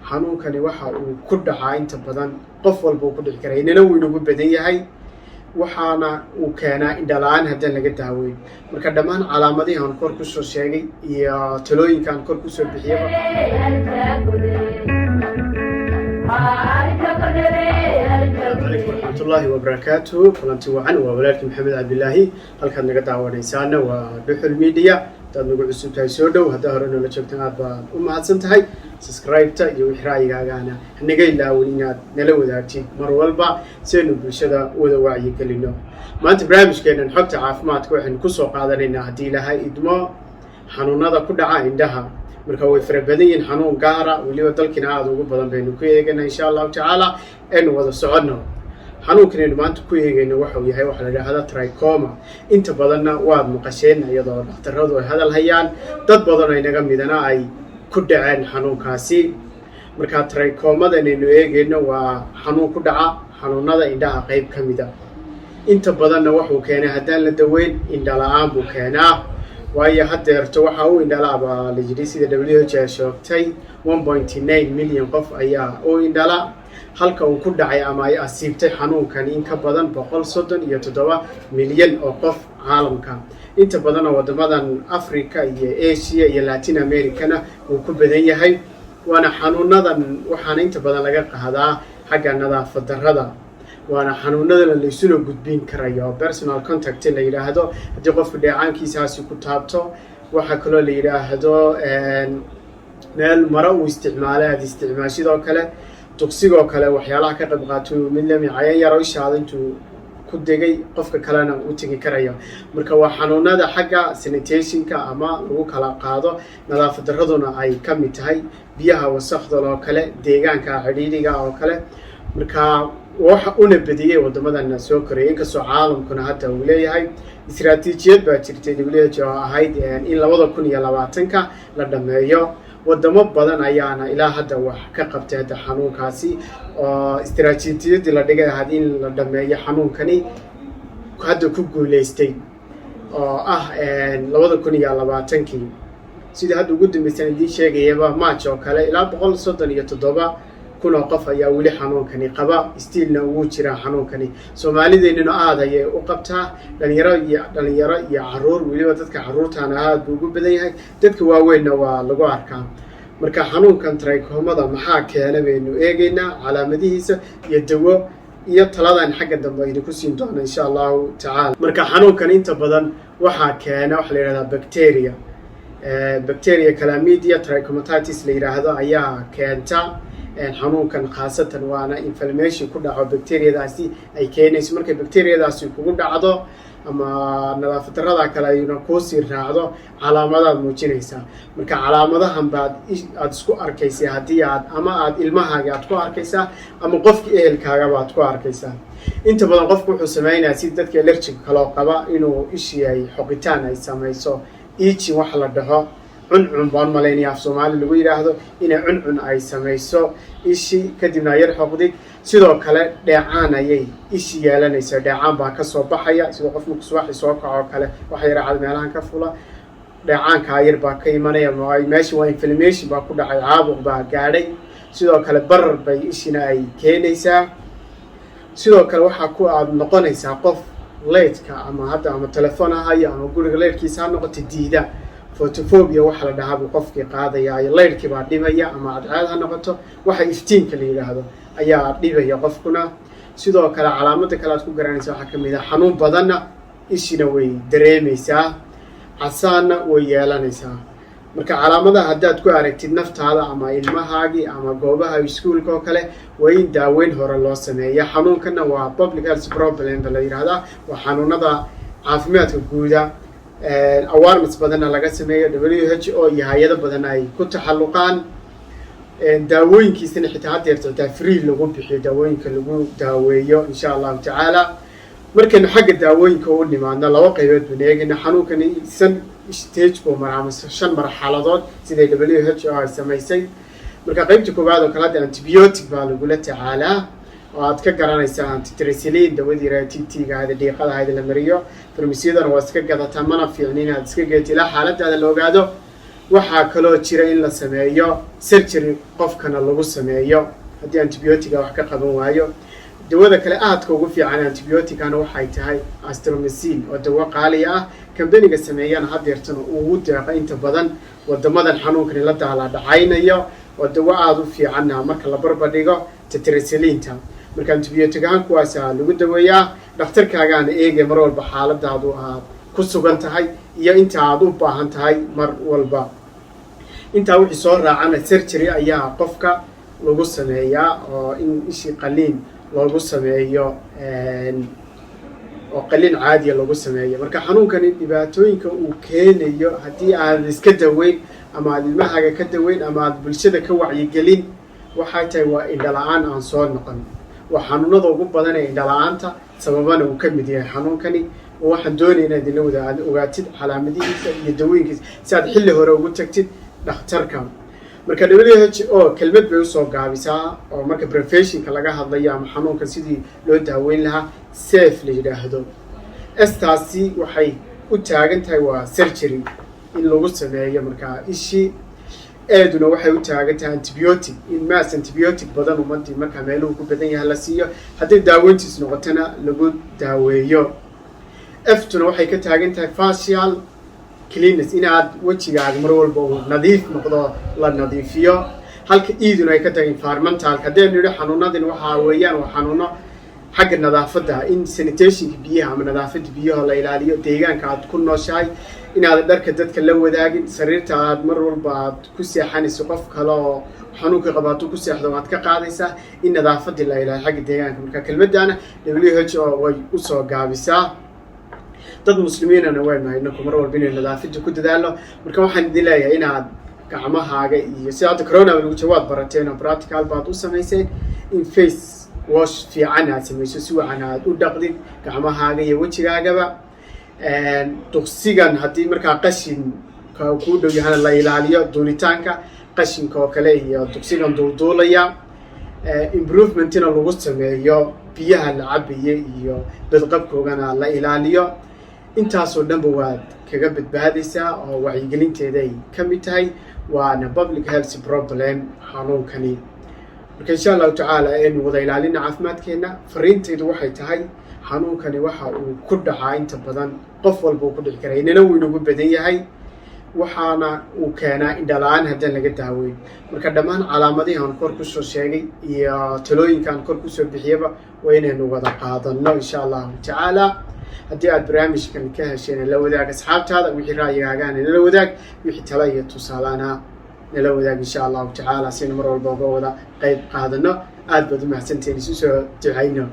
xanuunkani waxa uu ku dhacaa inta badan qof walba uu ku dhici karaa inana wuu inagu badan yahay waxaana uu keenaa indhala-aan haddaan laga daaweyn marka dhammaan calaamadihii aan kor kusoo sheegay iyo talooyinka aan kor kusoo bixiyaba warahmatullaahi wabarakaatuhu kulanti wacan waa walaalkii maxamed cabdilaahi halkaad naga daawanaysaana waa dhuxul media hadaad nagu cusub tahay soo dhow haddaa hore noola joogtaan aad baad u mahadsan tahay subscribe-ta iyo wixii ra'yigaagaana hanaga ilaawin inaad nala wadaagtid mar walba si aynu bulshada wada wacyigelino maanta barnaamijkeenan xogta caafimaadka waxaynu kusoo qaadanaynaa haddii ilaahay idmo xanuunada ku dhaca indhaha marka way fara badan yihiin xanuun gaara weliba dalkiina aada ugu badan baynu ku eegana insha allahu tacaala aynu wada soconno xanuunkanaynu maanta ku eegayno waxau yahay waxa la idhaahda tricoma inta badanna waad maqasheen iyadoo dhakhtaradu ay hadal hayaan dad badan oo inaga midana ay ku dhaceen xanuunkaasi marka tricomadanaynu eegayno waa xanuun ku dhaca xanuunada indhaha qayb ka mida inta badanna wuxuu keenay haddaan la daweyn indhala-aan buu keenaa waayo haddeerto waxa uu indhalaaba la yidhi sida WHO sheegtay 1.9 milyan qof ayaa u indhala halka uu ku dhacay ama ay asiibtay xanuunkani in ka badan 137 milyan oo qof caalamka inta badan oo wadamadan Africa iyo Asia iyo Latin Americana uu ku badan yahay waana xanuunadan waxaana inta badan laga qaadaa xagga nadaafad darrada waana xanuunada la isula gudbin karayo personal contact la yiraahdo hadii qofku dheecaankiisaasi ku taabto waxa kale la yiraahdo meel mara uu isticmaashidoo kale tuqsigoo kale waxyaalaha ka qayb qaato mid la micayaan yaro ishaada intuu ku degay qofka kalena uu tagi karayo marka waa xanuunada xagga sanitationka ama lagu kala qaado nadaafad darraduna ay ka mid tahay biyaha wasakhda oo kale deegaanka cidhiidhiga oo kale marka waxa una badiyay wadamadan soo koreeyay inkastoo caalamkuna hadda uu leeyahay istiraatiijiyad baa jirtay WHO ahayd in 2020 la dhameeyo wadamo badan ayaana ilaa hadda wax ka qabtay hadda xanuunkaasi oo istiraatiijiyadii la dhigay ahayd in la dhameeyo xanuunkani hadda ku guuleystay oo ah 2020 sida hadda ugu dambeysay idin sheegayaba March oo kale ilaa 137 kuna qof ayaa wali xanuunkani qaba stiilna uu jira xanuunkani Soomaalideennuna aad ayay u qabtaa dhalinyaro iyo caruur waliba dadka caruurtaana aad ugu badan yahay dadka waaweynna waa lagu arkaa marka xanuunkan tricomada maxaa keenay baynu eegaynaa calaamadihiisa iyo dawo iyo taladan xagga dambe ay ku siin doona insha Allah ta'ala marka xanuunkan inta badan waxa keena wax la yiraahdo bacteria Chlamydia trachomatis la yiraahdo ayaa keenta xanuunkan khaasatan waana inflammation ku dhaco bacteriadaasi ay keenayso markay bacteriadaasi kugu dhacdo ama nadaafad darrada kale ayuna ku sii raacdo calaamadaad muujinaysa marka calaamadahan baad isku arkaysaa hadii aad ilmahaaga aad ku arkaysaa ama qofka ehelkaaga baad ku arkaysaa inta badan qofku wuxuu sameeynaa si dadka allergic kale qaba inuu ishii ay xoqitaan ay samayso itching wax la dhaho cuncun baan maleynaya af Soomaali lagu yiraahdo inay cuncun ay samayso ishi kadibna yar xoqdig sidoo kale dheecaan ayay ishi yeelanaysaa dheecaan baa ka soo baxaya sidoo qofku subaxii soo kaco kale wax yar cad meelahan ka fula dheecaanka yar baa ka imanaya meesha waa inflammation baa ku dhacay caabuq baa gaadhay sidoo kale barar bay ishina ay keenaysaa sidoo kale waxa ku aad noqonaysaa qof leedka ama hadda ama telefoon ahayo ama guriga leedkiisa noqotay diida photophobia waxa la dhahaa qofkii qaadaya ay leedkii baa dhibaya ama cadceed ha noqoto waxa iftiinka la yiraahdo ayaa dhibaya qofkuna sidoo kale calaamada kale aad ku garanaysaa waxa kamid ah xanuun badanna ishina way dareemaysaa casaana way yeelanaysaa marka calaamadaha haddaad ku aragtid naftaada ama ilmahaagi ama goobaha iskuulka oo kale way daaweyn hore loo sameeyaa xanuunkana waa public health problem la yiraahdaa waa xanuunada caafimaadka guuda awareness badan laga sameeyo WHO iyo hay'ado badan ay ku taxalluqaan daawooyinkiisana xitaa hadda free lagu bixiyo daawooyinka lagu daaweeyo insha Allah ta'ala markaynu xagga daawooyinka u nimaadno laba qaybood baan eegaynaa xanuunkani stage ko maraamas 5 marxaladood sida WHO ay sameysay marka qaybta koowaad oo kala antibiotic baa lagu la tacaalaa oo aad ka garanaysaa antitricillin dawadii TT-ga hada dhiiqada la mariyo farmasiyadana waa iska gadataa mana fiicnin inaad iska geeto ilaa xaaladaada la ogaado waxaa kaloo jira in la sameeyo surgery qofkana lagu sameeyo haddii antibiotica wax ka qaban waayo. dawada kale aadka ugu fiican antibioticana waxay tahay azithromycin oo dawo qaali ah kambaniga sameeyana hadeertana ugu deeqa inta badan wadamadan xanuunkani la daala dhacaynayo oo dawo aad u fiican marka la barbardhigo tetracyclinta. marka antibioticahan kuwaasa lagu daweeyaa dhakhtarkaagaana eegay mar walba xaaladaadu aad ku sugan tahay iyo inta aad u baahan tahay mar walba. intaa wixii soo raacana surgery ayaa qofka lagu sameeyaa oo in ishii qaliin loogu sameeyo oo qaliin caadiya lagu sameeyo. marka xanuunkani dhibaatooyinka uu keenayo haddii aad iska daweyn ama aad ilmahaaga ka daweyn ama aad bulshada ka wacyigelin waxay tahay waa indhala-aan aan soo noqon. waa xanuunada ugu badan ee indhala-aanta sababana uu ka mid yahay xanuunkani. waxaan doonaya inaad ila wada ogaatid calaamadihiisa iyo dawooyinkiisa si aad xilli hore ugu tagtid dhakhtarka. marka WHO kelmad bay usoo gaabisaa oo marka preventionka laga hadlayo ama xanuunka sidii loo daaweyn lahaa safe la yidhaahdo. taasi waxay u taagan tahay waa surgery in lagu sameeyo markaa ishii. eeduna waxay u taagan tahay antibiotic in mass antibiotic badan umadii markaa meeluhu ku badan yahay la siiyo haddii daaweyntiis noqotana lagu daaweeyo. ftuna waxay ka taagan tahay facial cleanness inaad wejigaaga mar walba uu nadiif noqdo la nadiifiyo. halka iduna ay ka tahay environmental haddaynu yidhi xanuunadin waxaa weeyaan waa xanuuno xagga nadaafadda in sanitationka biyaha ama nadaafadda biyaha la ilaaliyo. deegaanka aad ku nooshahay inaad dharka dadka la wadaagin. sariirta aad mar walba aad ku seexanayso qof kale oo xanuunka qabaatu ku seexdo waad ka qaadaysaa in nadaafadii la ilaaliyo xagga deegaanka. marka kelmadana WHO way usoo gaabisaa. dad muslimiinana way mahaynaku mar walba inay nadaafadda ku dadaalo. marka waxaan idin leeyahay inaad gacmahaaga iyo si hadda corona lagu jawaab barateen oo practical baad u samayseen in face wash fiican aad samayso si wacan aad u dhaqdid gacmahaaga iyo wejigaagaba. duqsigan haddii markaa qashinka kuu dhow yahana la ilaaliyo duulitaanka qashinka oo kale iyo duqsigan duulduulaya. improvementina lagu sameeyo biyaha la cabaye iyo badqabkoogana la ilaaliyo. intaasoo dhanba waad kaga badbaadaysaa oo wacyigelinteeda ay ka mid tahay. waana public health problem xanuunkani. marka insha allahu tacaala aynu wada ilaalina caafimaadkeena. fariintaydu waxay tahay xanuunkani waxa uu ku dhacaa inta badan qof walba uu ku dhici karaa inana wuu inagu badan yahay waxaana uu keenaa indhala-aan haddaan laga daaweyn. marka dhammaan calaamadihi aan kor kusoo sheegay iyo talooyinkaan kor kusoo bixiyaba waa inaynu wada qaadano insha allahu tacaala. haddii aad barnaamijkan ka hesheen la wadaag asxaabtaada. wixii ra'yigaagana nala wadaag. wixii tala iyo tusaalana nala wadaag insha allahu tacaala. sina mar walba uga wada qayb qaadano. aad baad u mahadsantiin isu soo ducayno.